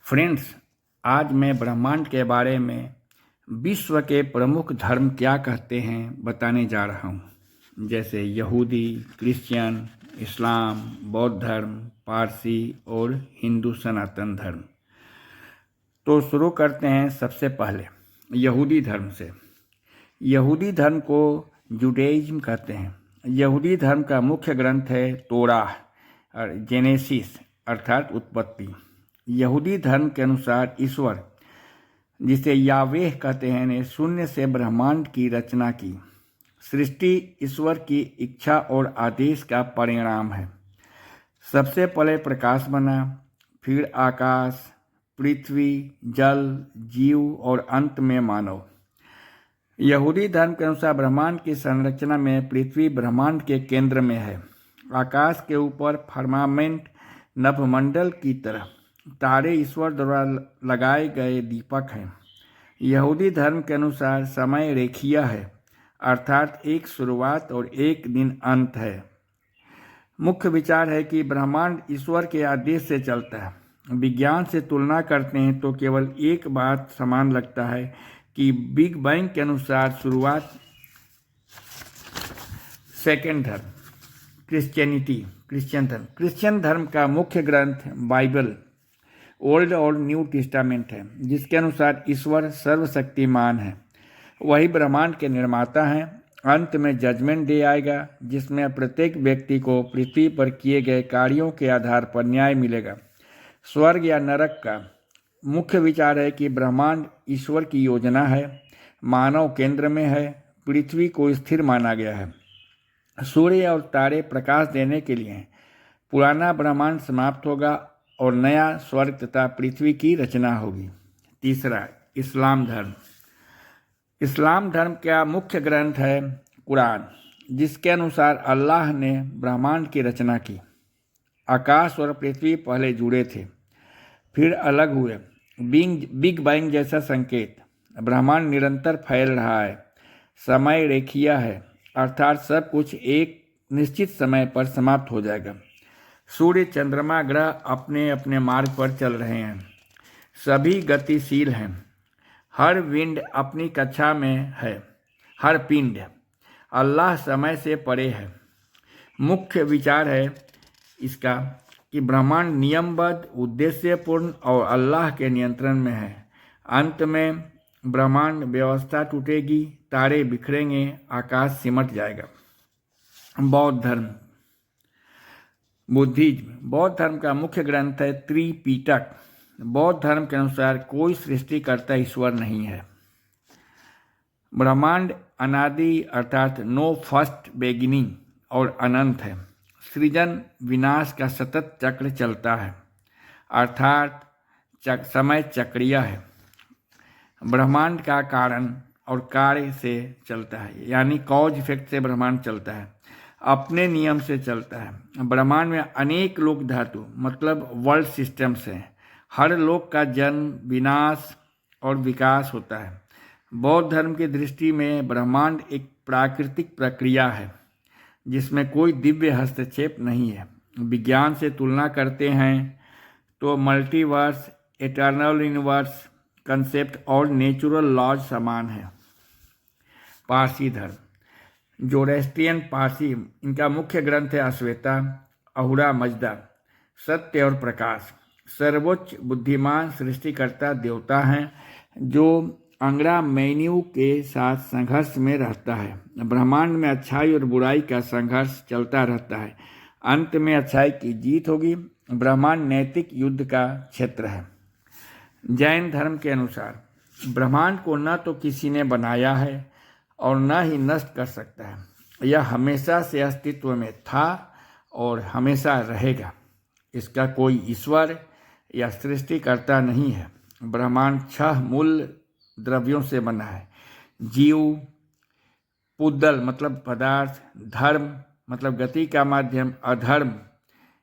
Friends, आज मैं ब्रह्मांड के बारे में विश्व के प्रमुख धर्म क्या कहते हैं बताने जा रहा हूँ। जैसे यहूदी, क्रिश्चियन, इस्लाम, बौद्ध धर्म, पारसी और हिंदू सनातन धर्म। तो शुरू करते हैं सबसे पहले यहूदी धर्म से। यहूदी धर्म को जुडाइज्म कहते हैं। यहूदी धर्म का मुख्य ग्रंथ है तोराह और जेनेसिस अर्थात उत्पत्ति। यहूदी धर्म के अनुसार ईश्वर, जिसे यावेह कहते हैं, ने शून्य से ब्रह्मांड की रचना की। सृष्टि ईश्वर की इच्छा और आदेश का परिणाम है। सबसे पहले प्रकाश बना, फिर आकाश, पृथ्वी, जल, जीव और अंत में मानव। यहूदी धर्म के अनुसार ब्रह्मांड की संरचना में पृथ्वी ब्रह्मांड के केंद्र में है। आकाश के ऊपर फर्मामेंट नभमंडल की तरह तारे ईश्वर द्वारा लगाए गए दीपक हैं। यहूदी धर्म के अनुसार समय रेखीय है, अर्थात एक शुरुआत और एक दिन अंत है। मुख्य विचार है कि ब्रह्मांड ईश्वर के आदेश से चलता है। विज्ञान से तुलना करते हैं तो केवल एक बात समान लगता है कि बिग बैंग के अनुसार शुरुआत। सेकेंड धर्म क्रिश्चियन धर्म का मुख्य ग्रंथ बाइबल, ओल्ड और न्यू टेस्टामेंट है, जिसके अनुसार ईश्वर सर्वशक्तिमान है। वही ब्रह्मांड के निर्माता हैं। अंत में जजमेंट डे आएगा, जिसमें प्रत्येक व्यक्ति को पृथ्वी पर किए गए कार्यों के आधार पर न्याय मिलेगा। स्वर्ग या नरक का मुख्य विचार है कि ब्रह्मांड ईश्वर की योजना है, मानव केंद्र में है, पृथ्वी को स्थिर माना गया है। सूर्य और तारे प्रकाश देने के लिए हैं। पुराना ब्रह्मांड समाप्त होगा और नया स्वर्ग तथा पृथ्वी की रचना होगी। तीसरा, इस्लाम धर्म का मुख्य ग्रंथ है कुरान, जिसके अनुसार अल्लाह ने ब्रह्मांड की रचना की। आकाश और पृथ्वी पहले जुड़े थे, फिर अलग हुए। बिग बैंग जैसा संकेत। ब्रह्मांड निरंतर फैल रहा है। समय रेखीय है, अर्थात सब कुछ एक निश्चित समय पर समाप्त हो जाएगा। सूर्य, चंद्रमा, ग्रह अपने अपने मार्ग पर चल रहे हैं। सभी गतिशील हैं। हर पिंड अपनी कक्षा में है। हर पिंड अल्लाह समय से परे है। मुख्य विचार है इसका कि ब्रह्मांड नियमबद्ध, उद्देश्यपूर्ण और अल्लाह के नियंत्रण में है। अंत में ब्रह्मांड व्यवस्था टूटेगी, तारे बिखरेंगे, आकाश सिमट जाएगा। बौद्ध धर्म बुद्धिज्म। बौद्ध धर्म का मुख्य ग्रंथ है त्रिपिटक। बौद्ध धर्म के अनुसार कोई सृष्टिकर्ता ईश्वर नहीं है। ब्रह्मांड अनादि अर्थात नो फर्स्ट बिगिनिंग और अनंत है। सृजन विनाश का सतत चक्र चलता है, अर्थात समय चक्रीय है। ब्रह्मांड का कारण और कार्य से चलता है, यानी कॉज इफेक्ट से ब्रह्मांड चलता है, अपने नियम से चलता है। ब्रह्मांड में अनेक लोक धातु मतलब वर्ल्ड सिस्टम्स हैं। हर लोक का जन्म, विनाश और विकास होता है। बौद्ध धर्म की दृष्टि में ब्रह्मांड एक प्राकृतिक प्रक्रिया है, जिसमें कोई दिव्य हस्तक्षेप नहीं है। विज्ञान से तुलना करते हैं तो मल्टीवर्स, इटर्नल यूनिवर्स कंसेप्ट और नेचुरल लॉज समान है। पारसी धर्म जोरोस्ट्रियन पारसी, इनका मुख्य ग्रंथ है अश्वेता, अहुरा मजदा, सत्य और प्रकाश। सर्वोच्च बुद्धिमान सृष्टिकर्ता देवता हैं, जो अंगड़ा मेन्यू के साथ संघर्ष में रहता है। ब्रह्मांड में अच्छाई और बुराई का संघर्ष चलता रहता है। अंत में अच्छाई की जीत होगी। ब्रह्मांड नैतिक युद्ध का क्षेत्र है। जैन धर्म के अनुसार ब्रह्मांड को न तो किसी ने बनाया है और न ही नष्ट कर सकता है। यह हमेशा से अस्तित्व में था और हमेशा रहेगा। इसका कोई ईश्वर या सृष्टिकर्ता नहीं है। ब्रह्मांड 6 मूल द्रव्यों से बना है। जीव, पुद्दल मतलब पदार्थ, धर्म मतलब गति का माध्यम, अधर्म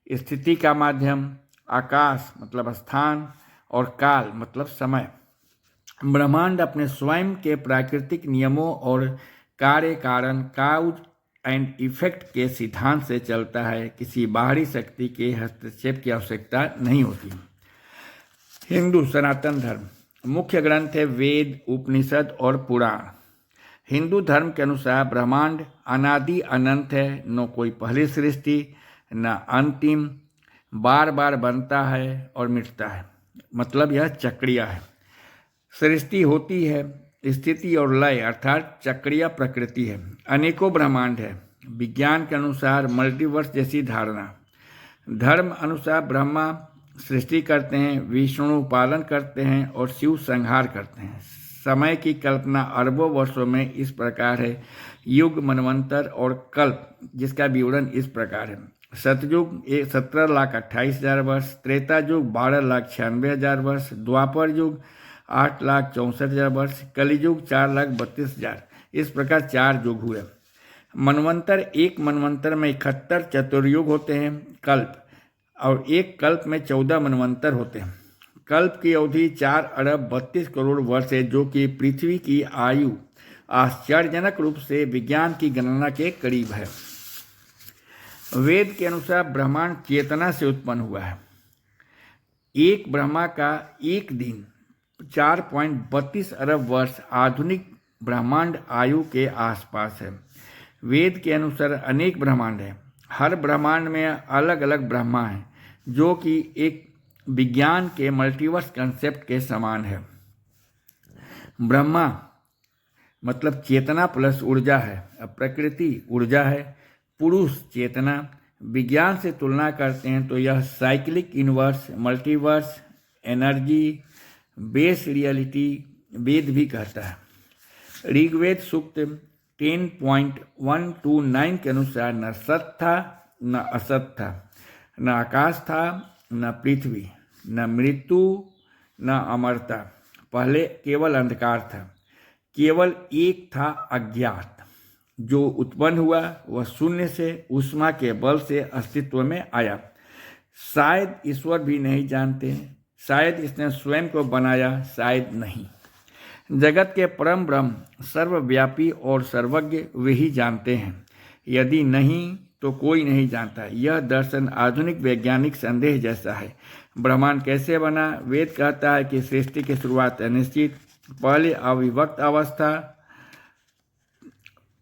स्थिति का माध्यम, आकाश मतलब स्थान और काल मतलब समय। ब्रह्मांड अपने स्वयं के प्राकृतिक नियमों और कार्य कारण काउज एंड इफेक्ट के सिद्धांत से चलता है। किसी बाहरी शक्ति के हस्तक्षेप की आवश्यकता नहीं होती। हिंदू सनातन धर्म मुख्य ग्रंथ है वेद, उपनिषद और पुराण। हिंदू धर्म के अनुसार ब्रह्मांड अनादि अनंत है, न कोई पहली सृष्टि न अंतिम, बार बार बनता है और मिटता है, मतलब यह चक्रीय है। सृष्टि होती है, स्थिति और लय अर्थात चक्रीय प्रकृति है। अनेकों ब्रह्मांड है, विज्ञान के अनुसार मल्टीवर्स जैसी धारणा। धर्म अनुसार ब्रह्मा सृष्टि करते हैं, विष्णु पालन करते हैं और शिव संहार करते हैं। समय की कल्पना अरबों वर्षों में इस प्रकार है। युग, मनवंतर और कल्प जिसका विवरण इस प्रकार है। सतयुग 17,28,000 वर्ष, त्रेता युग 12,96,000 वर्ष, द्वापर युग 8,64,000 वर्ष, कलियुग 4,32,000। इस प्रकार 4 युग हुए। मनवंतर, एक मनवंतर में 71 चतुर्युग होते हैं। कल्प, और एक कल्प में 14 मनवंतर होते हैं। कल्प की अवधि 4,32,00,000,000 वर्ष है, जो कि पृथ्वी की आयु आश्चर्यजनक रूप से विज्ञान की गणना के करीब है। वेद के अनुसार ब्रह्मांड चेतना से उत्पन्न हुआ है। एक ब्रह्मा का एक दिन 4.32 अरब वर्ष आधुनिक ब्रह्मांड आयु के आसपास है। वेद के अनुसार अनेक ब्रह्मांड हैं। हर ब्रह्मांड में अलग अलग ब्रह्मा हैं, जो कि एक विज्ञान के मल्टीवर्स कंसेप्ट के समान है। ब्रह्मा मतलब चेतना प्लस ऊर्जा है, प्रकृति ऊर्जा है, पुरुष चेतना। विज्ञान से तुलना करते हैं तो यह cyclic universe, multiverse, energy, base reality Veda भी कहता है। ऋग्वेद सूक्त 10.129 के अनुसार न सत था न असत था, न आकाश था न पृथ्वी, न मृत्यु न अमरता। पहले केवल अंधकार था, केवल एक था अज्ञात। जो उत्पन्न हुआ वह शून्य से ऊष्मा के बल से अस्तित्व में आया। शायद ईश्वर भी नहीं जानते, शायद इसने स्वयं को बनाया, शायद नहीं। जगत के परम ब्रह्म सर्वव्यापी और सर्वज्ञ वे ही जानते हैं। यदि नहीं तो कोई नहीं जानता। यह दर्शन आधुनिक वैज्ञानिक संदेह जैसा है। ब्रह्मांड कैसे बना? वेद कहता है कि सृष्टि की शुरुआत अनिश्चित, पहले अविभक्त अवस्था,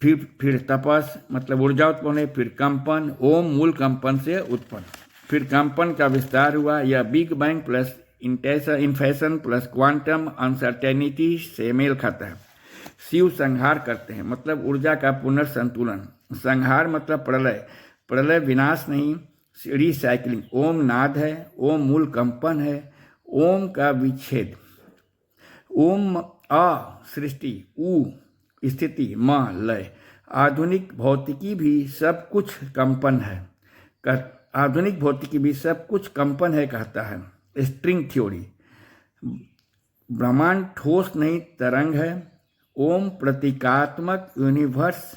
फिर तपस मतलब ऊर्जा उत्पन्न है, फिर कंपन, ओम मूल कंपन से उत्पन्न, फिर कंपन का विस्तार हुआ। यह big bang plus inflation plus quantum uncertainty से मेल खाता है। शिव संहार करते हैं, मतलब ऊर्जा का पुनर्संतुलन। संहार मतलब प्रलय, प्रलय विनाश नहीं, रिसाइकलिंग। ओम नाद है, ओम मूल कंपन है, ओम का विच्छेद। ओम अ सृष्टि, उ स्थिति, म लय। आधुनिक भौतिकी भी सब कुछ कंपन है, आधुनिक भौतिकी भी सब कुछ कंपन है कहता है। स्ट्रिंग थ्योरी, ब्रह्मांड ठोस नहीं तरंग है। ओम प्रतीकात्मक यूनिवर्स